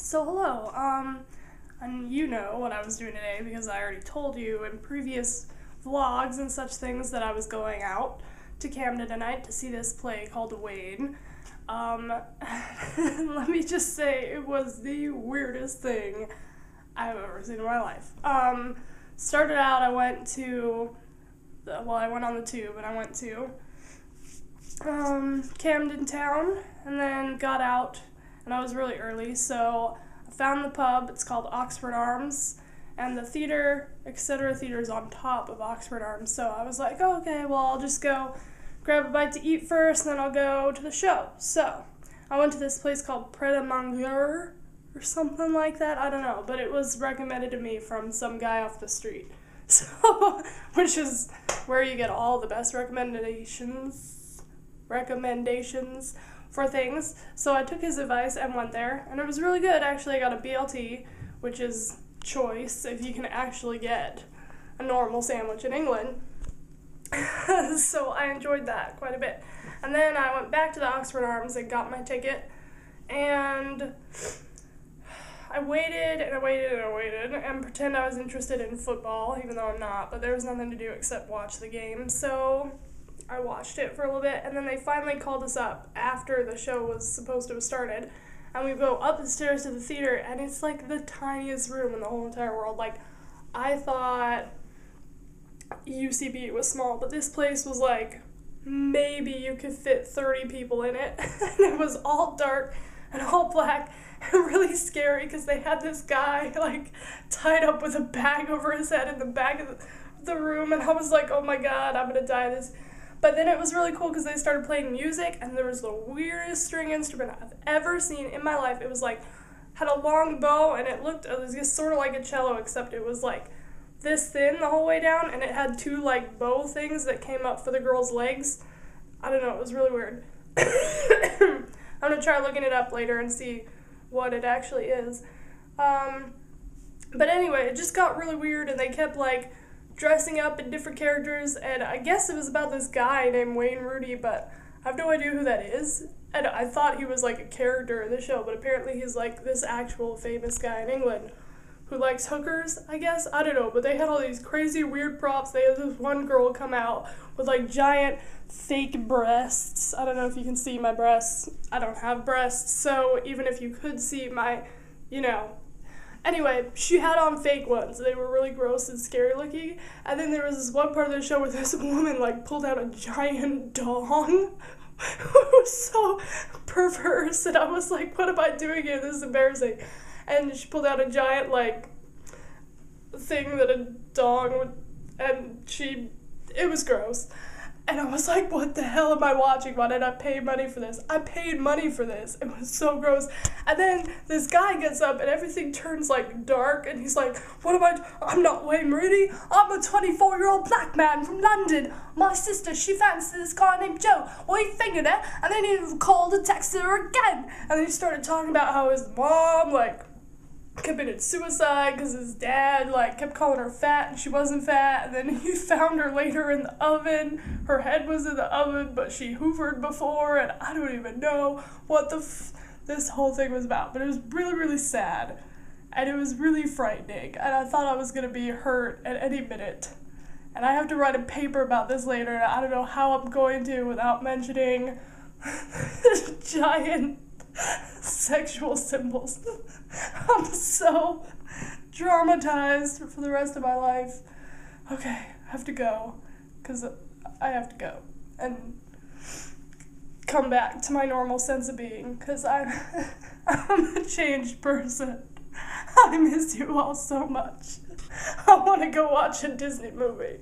So hello, and you know what I was doing today because I already told you in previous vlogs and such things that I was going out to Camden tonight to see this play called Wayne. Let me just say it was the weirdest thing I've ever seen in my life. Started out, I went on the tube and I went to Camden Town and then got out, and I was really early, so I found the pub. It's called Oxford Arms, and the theater, etc. theater is on top of Oxford Arms, so I was like, oh, okay, well, I'll just go grab a bite to eat first, and then I'll go to the show. So I went to this place called Pret a Manger or something like that, I don't know, but it was recommended to me from some guy off the street, so which is where you get all the best recommendations for things. So I took his advice and went there, and it was really good. Actually, I got a BLT, which is choice if you can actually get a normal sandwich in England. So I enjoyed that quite a bit. And then I went back to the Oxford Arms and got my ticket, and I waited and pretend I was interested in football, even though I'm not, but there was nothing to do except watch the game. So I watched it for a little bit, and then they finally called us up after the show was supposed to have started, and we go up the stairs to the theater, and it's like the tiniest room in the whole entire world. Like, I thought UCB was small, but this place was like, maybe you could fit 30 people in it, and it was all dark and all black and really scary because they had this guy like tied up with a bag over his head in the back of the room, and I was like, oh my god, I'm gonna die this. But then it was really cool because they started playing music, and there was the weirdest string instrument I've ever seen in my life. It was like, had a long bow, and it was just sort of like a cello, except it was like this thin the whole way down, and it had two like bow things that came up for the girls' legs. I don't know, it was really weird. I'm gonna try looking it up later and see what it actually is. But anyway, it just got really weird, and they kept like dressing up in different characters, and I guess it was about this guy named Wayne Rudy, but I have no idea who that is, and I thought he was like a character in the show, but apparently he's like this actual famous guy in England who likes hookers, I guess, I don't know, but they had all these crazy weird props. They had this one girl come out with like giant fake breasts. I don't know if you can see my breasts. I don't have breasts, so even if you could see my, Anyway, she had on fake ones. They were really gross and scary looking. And then there was this one part of the show where this woman like pulled out a giant dong. It was so perverse, and I was like, what am I doing here? This is embarrassing. And she pulled out a giant like thing that a dong would, and it was gross. And I was like, what the hell am I watching? Why did I pay money for this? I paid money for this. It was so gross. And then this guy gets up and everything turns like dark, and he's like, I'm not Wayne Rudy. I'm a 24-year-old black man from London. My sister, she fancied this guy named Joe. Well, he fingered her, and then he called and texted her again. And then he started talking about how his mom, like, committed suicide because his dad like kept calling her fat and she wasn't fat, and then he found her later in the oven. Her head was in the oven, but she hoovered before, and I don't even know what this whole thing was about, but it was really, really sad, and it was really frightening, and I thought I was gonna be hurt at any minute, and I have to write a paper about this later, and I don't know how I'm going to without mentioning giant sexual symbols. I'm so traumatized for the rest of my life. Okay, I have to go, because I have to go and come back to my normal sense of being, because I'm a changed person. I miss you all so much. I want to go watch a Disney movie.